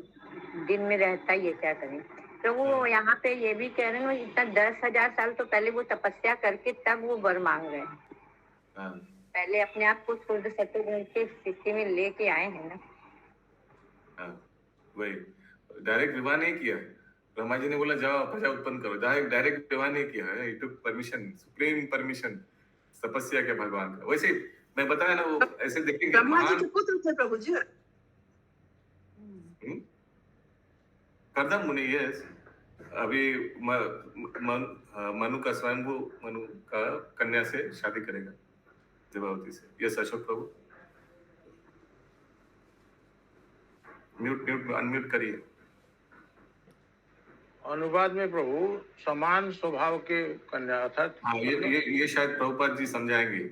दिन में रहता ही है, क्या करें प्रभु। यहाँ पे ये भी कह रहे हैं इतना 10,000 साल तो पहले वो तपस्या करके तब वो वर मांग रहे हैं। पहले अपने आप को शुद्ध सत्वगुण की स्थिति में लेके आए हैं ना। वही डायरेक्ट विवाह नहीं किया। ब्रह्मा जी ने बोला जाओ प्रजा उत्पन्न करो, डायरेक्ट विवाह नहीं किया है। It took permission, supreme permission तपस्या के भगवान का। वैसे मैं बताया ना, वो ऐसे देखेंगे ब्रह्मा जी के पुत्र थे प्रभु जी। कर्दम मुनि, यस। अभी मनु का स्वयंभू मनु का कन्या से शादी करेगा, देवावती से। यस अशोक प्रभु, म्यूट अनम्यूट करिए। अनुवाद में प्रभु समान स्वभाव के कन्या अर्थात हाँ, ये शायद प्रभुपाद जी समझाएंगे।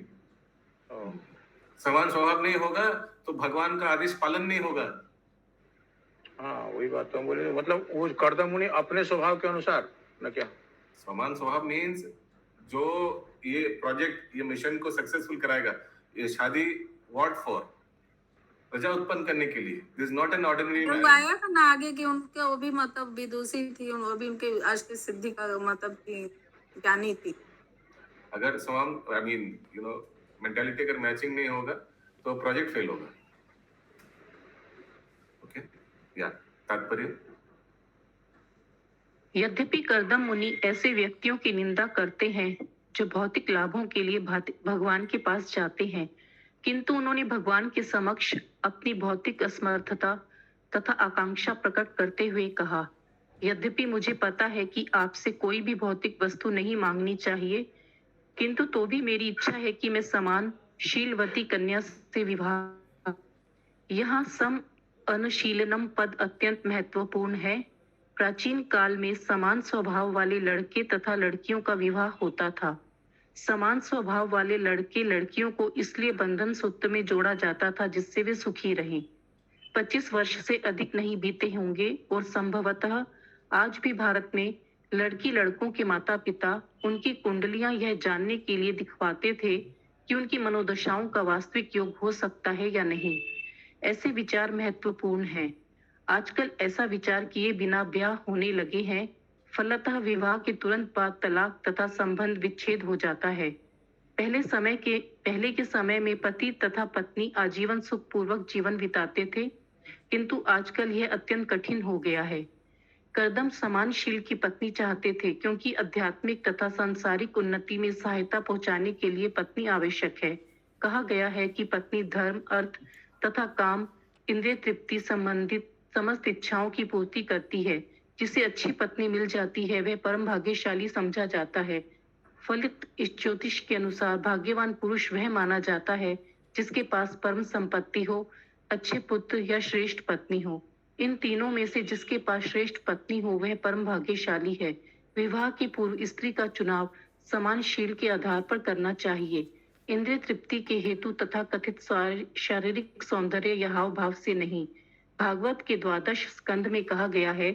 समान स्वभाव नहीं होगा तो भगवान का आदेश पालन नहीं होगा। हाँ वही बात तो बोले, मतलब वो कर्दम मुनि अपने स्वभाव के अनुसार न क्या। समान स्वभाव मीन्स जो ये प्रोजेक्ट, ये मिशन को सक्सेसफुल कराएगा, ये शादी व्हाट फॉर, प्रजा उत्पन्न करने के लिए। This is not an ordinary man. आया था ना आगे कि उनके वो भी मतलब विदुषी थी, वो भी उनके आज की सिद्धि का मतलब थी, ज्ञानी थी। अगर समान आई मीन मेंटालिटी अगर मैचिंग नहीं होगा तो प्रोजेक्ट फेल होगा। ओके, या तात्पर्य। यद्यपि कर्दम मुनि ऐसे व्यक्तियों की निंदा करते हैं जो भौतिक लाभों के लिए भगवान के पास जाते हैं, किंतु उन्होंने भगवान के समक्ष अपनी भौतिक असमर्थता तथा आकांक्षा प्रकट करते हुए कहा, यद्यपि मुझे पता है कि आपसे कोई भी भौतिक वस्तु नहीं मांगनी चाहिए, किंतु तो भी मेरी इच्छा है कि मैं समान शीलवती कन्या से विवाह। यहाँ सम अनुशीलनम पद अत्यंत महत्वपूर्ण है। प्राचीन काल में समान स्वभाव वाले लड़के तथा लड़कियों का विवाह होता था। समान स्वभाव वाले लड़के लड़कियों को इसलिए बंधन सूत्र में जोड़ा जाता था जिससे वे सुखी रहें। 25 वर्ष से अधिक नहीं बीते होंगे और संभवतः आज भी भारत में लड़की लड़कों के माता पिता उनकी कुंडलियां यह जानने के लिए दिखवाते थे कि उनकी मनोदशाओं का वास्तविक योग हो सकता है या नहीं। ऐसे विचार महत्वपूर्ण हैं। आजकल ऐसा विचार किए बिना ब्याह होने लगे हैं। फलतः विवाह के तुरंत बाद तलाक तथा संबंध विच्छेद हो जाता है। पहले के समय में पति तथा पत्नी आजीवन सुखपूर्वक जीवन बिताते थे, किंतु आजकल यह अत्यंत कठिन हो गया है। कर्दम समानशील की पत्नी चाहते थे क्योंकि आध्यात्मिक तथा सांसारिक उन्नति में सहायता पहुंचाने के लिए पत्नी आवश्यक है। कहा गया है कि पत्नी धर्म, अर्थ तथा काम, इंद्रिय तृप्ति संबंधित समस्त इच्छाओं की पूर्ति करती है। जिसे अच्छी पत्नी मिल जाती है वह परम भाग्यशाली समझा जाता है। फलित इस ज्योतिष के अनुसार भाग्यवान पुरुष वह माना जाता है जिसके पास परम संपत्ति हो, अच्छे पुत्र या श्रेष्ठ पत्नी हो। इन तीनों में से जिसके पास श्रेष्ठ पत्नी हो वह परम भाग्यशाली है। विवाह के पूर्व स्त्री का चुनाव समानशील के आधार पर करना चाहिए, इंद्रिय तृप्ति के हेतु तथा कथित शारीरिक सौंदर्य या हाव भाव से नहीं। भागवत के 12 स्कंद में कहा गया है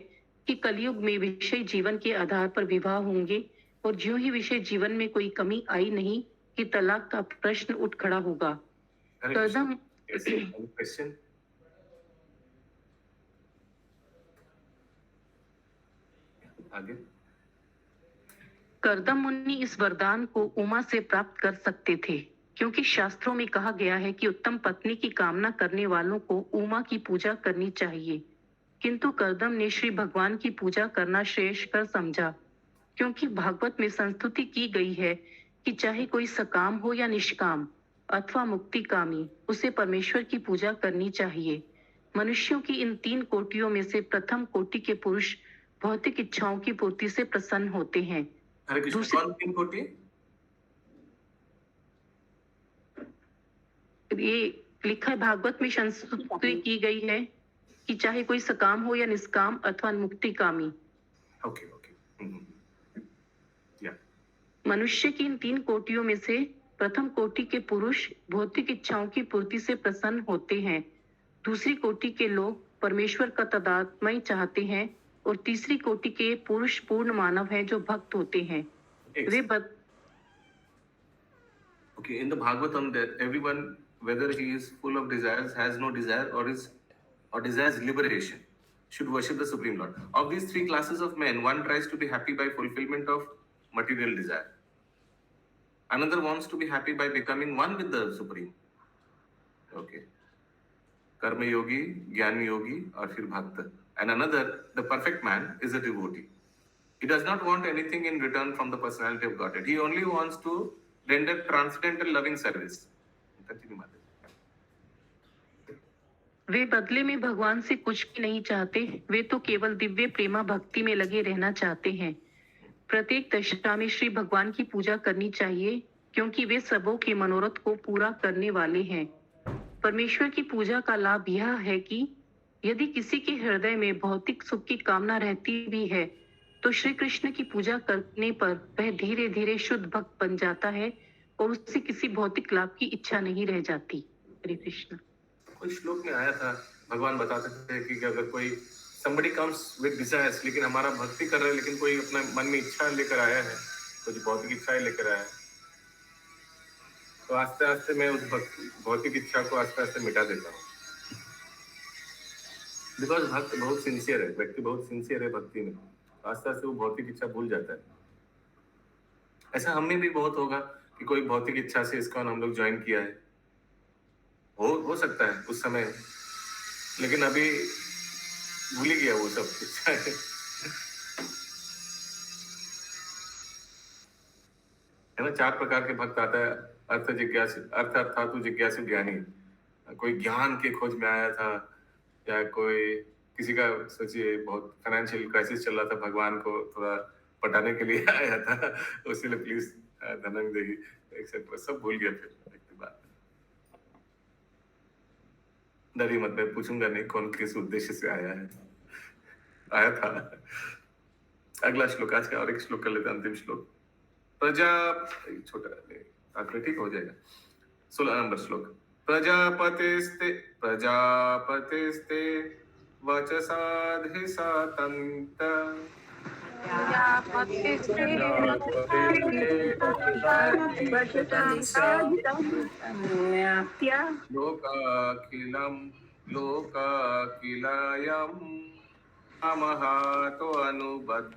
कि कलयुग में विषय जीवन के आधार पर विवाह होंगे और ज्यों ही विषय जीवन में कोई कमी आई नहीं कि तलाक का प्रश्न उठ खड़ा होगा। कर्दम आगे। कर्दम मुनि इस वरदान को उमा से प्राप्त कर सकते थे, क्योंकि शास्त्रों में कहा गया है कि उत्तम पत्नी की कामना करने वालों को उमा की पूजा करनी चाहिए। किंतु कर्दम ने श्री भगवान की पूजा करना श्रेयस्कर समझा, क्योंकि भागवत में संस्तुति की गई है कि चाहे कोई सकाम हो या निष्काम अथवा मुक्तिकामी, उसे परमेश्वर की पूजा करनी चाहिए। मनुष्यों की इन 3 कोटियों में से प्रथम कोटि के पुरुष भौतिक इच्छाओं की पूर्ति से प्रसन्न होते हैं। हरे कृष्ण। कौन 3 कोटि? ये लिखा है भागवत में, संस्तुति की गई है कि चाहे कोई सकाम हो या निष्काम अथवा मुक्तिकामी। Okay okay. या मनुष्य की इन 3 कोटियों में से प्रथम कोटि के पुरुष भौतिक इच्छाओं की पूर्ति से प्रसन्न होते हैं। दूसरी कोटि के लोग परमेश्वर का तदात्मय चाहते हैं और तीसरी कोटि के पुरुष पूर्ण मानव हैं जो भक्त होते हैं। वे Okay, in the Bhagavatam, that everyone, whether he is full of desires, has no desire, or desires liberation, should worship the Supreme Lord. Of these 3 classes of men, one tries to be happy by fulfillment of material desire. Another wants to be happy by becoming one with the Supreme. Okay. Karma yogi, Jnani yogi, or फिर Bhakta. And another, the perfect man, is a devotee. He does not want anything in return from the personality of Godhead. He only wants to render transcendental loving service. Continue, Mother. वे बदले में भगवान से कुछ भी नहीं चाहते, वे तो केवल दिव्य प्रेमा भक्ति में लगे रहना चाहते हैं। प्रत्येक दशा में श्री भगवान की पूजा करनी चाहिए, क्योंकि वे सबों के मनोरथ को पूरा करने वाले हैं। परमेश्वर की पूजा का लाभ यह है कि यदि किसी के हृदय में भौतिक सुख की कामना रहती भी है, तो श्री कृष्ण की पूजा करने पर वह धीरे धीरे शुद्ध भक्त बन जाता है और उससे किसी भौतिक लाभ की इच्छा नहीं रह जाती। हरे कृष्ण। कुछ श्लोक में आया था, भगवान बताते थे कि अगर कोई somebody comes with desires, लेकिन हमारा भक्ति कर रहा है, लेकिन कोई अपना मन में इच्छा लेकर आया है, कुछ भौतिक इच्छाएं लेकर आया है, तो आस्ते आस्ते मैं उस भौतिक इच्छा को आस्ते आस्ते मिटा देता हूँ। बिकॉज भक्त बहुत सिंसियर है, व्यक्ति बहुत सिंसियर है भक्ति में, आस्ते आस्ते वो भौतिक इच्छा भूल जाता है। ऐसा हमें भी बहुत होगा कि कोई भौतिक इच्छा से ISKCON हम लोग ज्वाइन किया है, हो सकता है उस समय, लेकिन अभी भूल ही गया वो सब इच्छाएं। है ना, 4 प्रकार के भक्त आता है। अर्थ जिज्ञासु, अर्थातु जिज्ञासु ज्ञानी, कोई ज्ञान के खोज में आया था, या कोई किसी का सोचिए बहुत फाइनेंशियल क्राइसिस चल रहा था, भगवान को थोड़ा पटाने के लिए आया था, उसी लिए प्लीज धनंग देगी एक्सेट्रा, सब भूल गया। फिर बात डरी मत, मैं पूछूंगा नहीं कौन किस उद्देश्य से आया था। अगला श्लोक, आज का और एक श्लोक कर लेते, अंतिम श्लोक। प्रजा छोटा ठीक हो जाएगा। 16 नंबर श्लोक। प्रजापतिस्ते वचसाधिसातन्त लोकाखिलायं अमहातो अनुबद्ध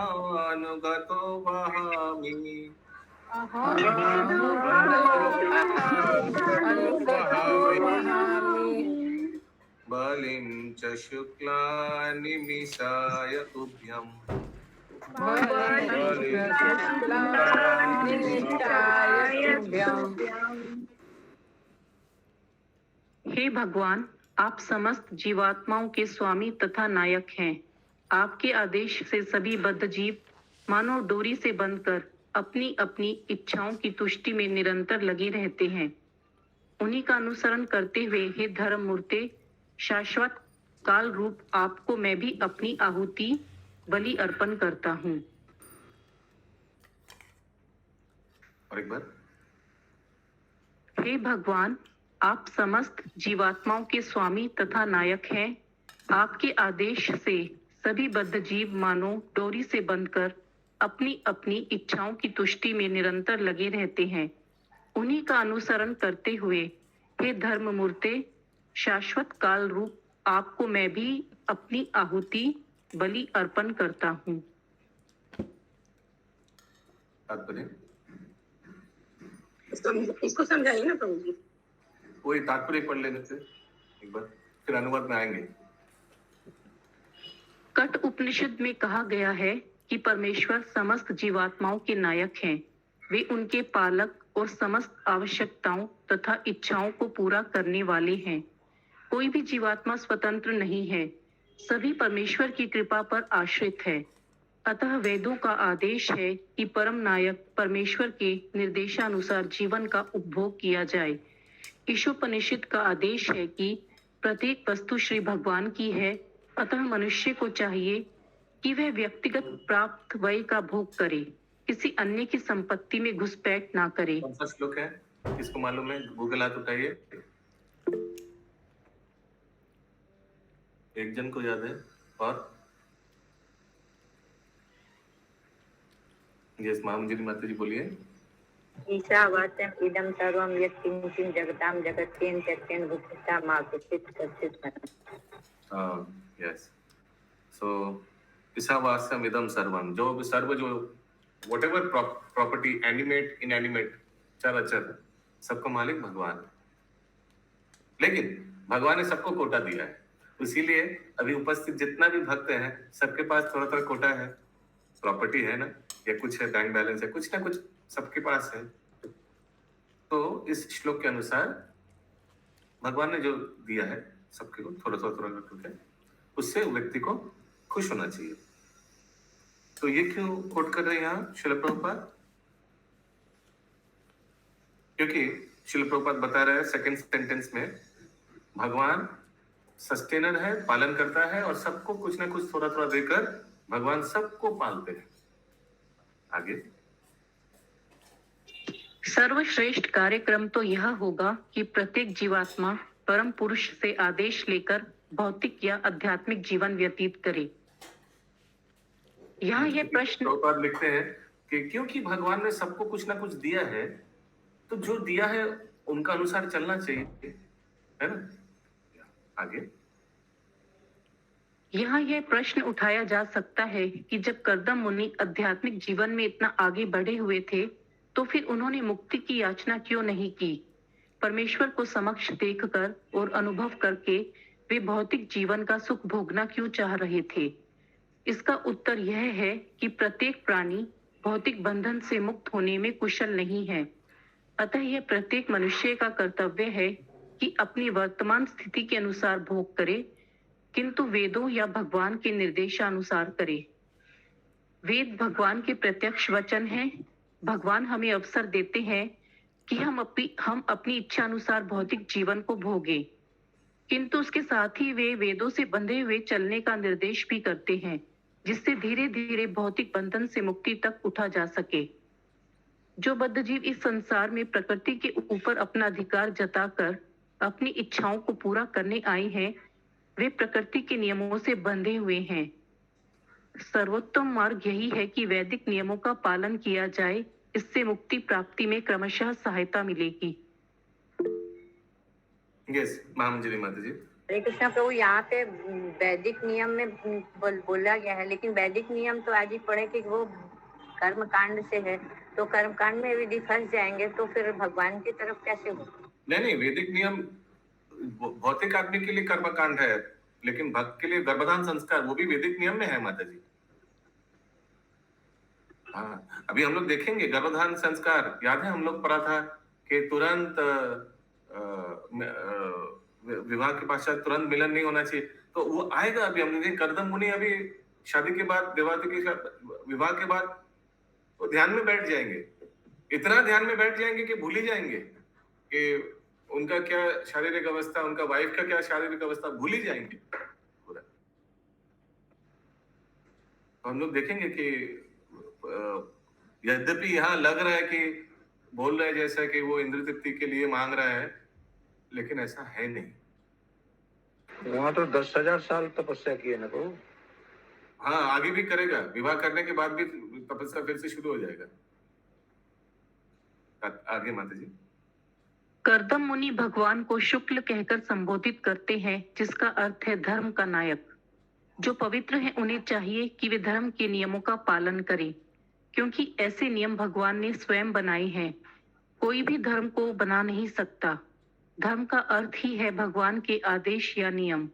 लोकानुगतो वहामि बलिं च शुक्लानि मिसाय तुभ्यम्। हे भगवान, आप समस्त जीवात्माओं के स्वामी तथा नायक हैं। आपके आदेश से सभी बद्ध जीव मानो डोरी से बंधकर अपनी अपनी इच्छाओं की तुष्टि में निरंतर लगे रहते हैं। उन्हीं का अनुसरण करते हुए हे धर्म मूर्ते, शाश्वत काल रूप आपको मैं भी अपनी आहुति बलि अर्पण करता हूँ। और एक बार। हे भगवान, आप समस्त जीवात्माओं के स्वामी तथा नायक हैं। आपके आदेश से सभी बद्ध जीव मानो डोरी से बंधकर अपनी अपनी इच्छाओं की तुष्टि में निरंतर लगे रहते हैं। उन्हीं का अनुसरण करते हुए हे धर्म मूर्ते, शाश्वत काल रूप आपको मैं भी अपनी आहुति बलि अर्पण करता हूँ। तात्पर्य इसको समझाइए ना प्रभु जी। वही तात्पर्य पढ़ लेने से एक बार, फिर अनुवाद में आएंगे। कट उपनिषद में कहा गया है कि परमेश्वर समस्त जीवात्माओं के नायक हैं। वे उनके पालक और समस्त आवश्यकताओं तथा इच्छाओं को पूरा करने वाले हैं। कोई भी जीवात्मा स्वतंत्र नहीं है, सभी परमेश्वर की कृपा पर आश्रित है। अतः वेदों का आदेश है कि परम नायक परमेश्वर के निर्देशानुसार जीवन का उपभोग किया जाए। ईशोपनिषद का आदेश है कि प्रत्येक वस्तु श्री भगवान की है, अतः मनुष्य को चाहिए कि वह व्यक्तिगत प्राप्त व्यय का भोग करे, किसी अन्य की संपत्ति में घुसपैठ ना करे। कौन सा श्लोक है, किसको मालूम है? गूगल हाथ उठाइए। एक जन को याद है? और यस महामंजरी माता जी बोलिए। ईशावास्यम् इदं सर्वं यत् किंचित् जगतां जगत्येन त्यक्तेन भूतिष्ठा मा कुचित् कश्चित् मरणम्। यस, सो ईशावास्यम् इदं सर्वं, जो भी सर्व, जो व्हाटएवर प्रॉपर्टी, एनिमेट इनएनिमेट, चर अचर, सबका मालिक भगवान है। लेकिन भगवान ने सबको कोटा दिया है, इसीलिए अभी उपस्थित जितना भी भक्त है सबके पास थोड़ा थोड़ा कोटा है, प्रॉपर्टी है ना, या कुछ है, बैंक बैलेंस है, कुछ ना कुछ सबके पास है। तो इस श्लोक के अनुसार भगवान ने जो दिया है सबके को थोड़ा थोड़ा थोड़ा करके, उससे व्यक्ति को खुश होना चाहिए। तो ये क्यों कोट कर रहे हैं यहाँ श्रील प्रभुपाद? क्योंकि श्रील प्रभुपाद बता रहे हैं सेकंड सेंटेंस में, भगवान सस्टेनर है, पालन करता है, और सबको कुछ ना कुछ थोड़ा थोड़ा देकर भगवान सबको पालते हैं। आगे सर्वश्रेष्ठ कार्यक्रम तो यह होगा कि प्रत्येक जीवात्मा परम पुरुष से आदेश लेकर भौतिक या आध्यात्मिक जीवन व्यतीत करे। यहाँ यह प्रश्न प्रभुपाद लिखते हैं कि क्योंकि भगवान ने सबको कुछ ना कुछ दिया है, तो जो दिया है उनका अनुसार चलना चाहिए, है ना। आगे यहाँ यह प्रश्न उठाया जा सकता है कि जब कर्दम मुनि आध्यात्मिक जीवन में इतना आगे बढ़े हुए थे, तो फिर उन्होंने मुक्ति की याचना क्यों नहीं की? परमेश्वर को समक्ष देखकर और अनुभव करके वे भौतिक जीवन का सुख भोगना क्यों चाह रहे थे? इसका उत्तर यह है कि प्रत्येक प्राणी भौतिक बंधन से मुक्त होने में कुशल नहीं है। अतः यह प्रत्येक मनुष्य का कर्तव्य है कि अपनी वर्तमान स्थिति के अनुसार भोग करे, किंतु वेदों या भगवान के निर्देशानुसार करे। वेद भगवान के प्रत्यक्ष वचन हैं। भगवान हमें अवसर देते हैं कि हम अपनी इच्छा अनुसार भौतिक जीवन को भोगें, किंतु उसके साथ ही वे वेदों से बंधे हुए चलने का निर्देश भी करते हैं, जिससे धीरे धीरे भौतिक बंधन से मुक्ति तक उठा जा सके। जो बद्ध जीव इस संसार में प्रकृति के ऊपर अपना अधिकार जताकर अपनी इच्छाओं को पूरा करने आए हैं, वे प्रकृति के नियमों से बंधे हुए हैं। सर्वोत्तम मार्ग यही है कि वैदिक नियमों का पालन किया जाए, इससे मुक्ति प्राप्ति में क्रमशः सहायता मिलेगी। यस महामंजरी माता जी। हरे कृष्णा प्रभु, यहाँ पे वैदिक नियम में बोला गया है, लेकिन वैदिक नियम तो आज ही पढ़े कि वो कर्म कांड से है, तो कर्म कांड में यदि फंस जाएंगे तो फिर भगवान की तरफ कैसे हो? नहीं, वैदिक नियम भौतिक आदमी के लिए कर्म कांड है, लेकिन भक्त के लिए गर्भधान संस्कार वो भी वैदिक नियम में है माता जी। हाँ, अभी हम लोग देखेंगे गर्भधान संस्कार। याद है हम लोग पढ़ा था कि तुरंत विवाह के पश्चात तुरंत मिलन नहीं होना चाहिए, तो वो आएगा। अभी हम लोग कर्दम मुनि अभी शादी के बाद, विवाह के बाद वो ध्यान में बैठ जाएंगे, इतना ध्यान में बैठ जाएंगे कि भूल ही जाएंगे कि उनका क्या शारीरिक अवस्था, उनका वाइफ का क्या शारीरिक अवस्था, भूल ही जाएंगे पूरा। हम लोग देखेंगे कि यद्यपि यहाँ लग रहा है कि बोल रहा है जैसा कि वो इंद्र तृप्ति के लिए मांग रहा है, लेकिन ऐसा है नहीं। वहां तो 10,000 साल तपस्या की है ना प्रभु। हाँ, आगे भी करेगा, विवाह करने के बाद भी तपस्या फिर से शुरू हो जाएगा। आगे माता जी। कर्दम मुनि भगवान को शुक्ल कहकर संबोधित करते हैं, जिसका अर्थ है धर्म का नायक। जो पवित्र हैं उन्हें चाहिए कि वे धर्म के नियमों का पालन करें, क्योंकि ऐसे नियम भगवान ने स्वयं बनाए हैं। कोई भी धर्म को बना नहीं सकता। धर्म का अर्थ ही है भगवान के आदेश या नियम।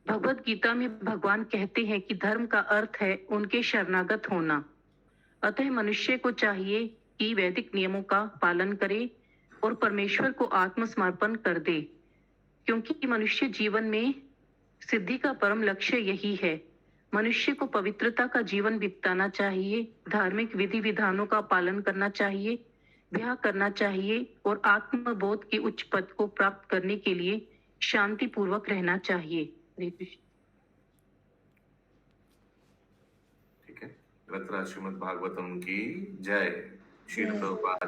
भगवत गीता में भगवान कहते हैं कि धर्म का अर्थ है उनके शरणागत होना। अतः मनुष्य को चाहिए कि वैदिक नियमों का पालन करे और परमेश्वर को आत्मसमर्पण कर दे, क्योंकि मनुष्य जीवन में सिद्धि का परम लक्ष्य यही है। मनुष्य को पवित्रता का जीवन बिताना चाहिए, धार्मिक विधि विधानों का पालन करना चाहिए, ब्याह करना चाहिए और आत्मबोध के उच्च पद को प्राप्त करने के लिए शांति पूर्वक रहना चाहिए। हरे कृष्ण। ठीक है, ग्रंथराज श्रीमद् भागवतम की जय। श्री प्रभुपाद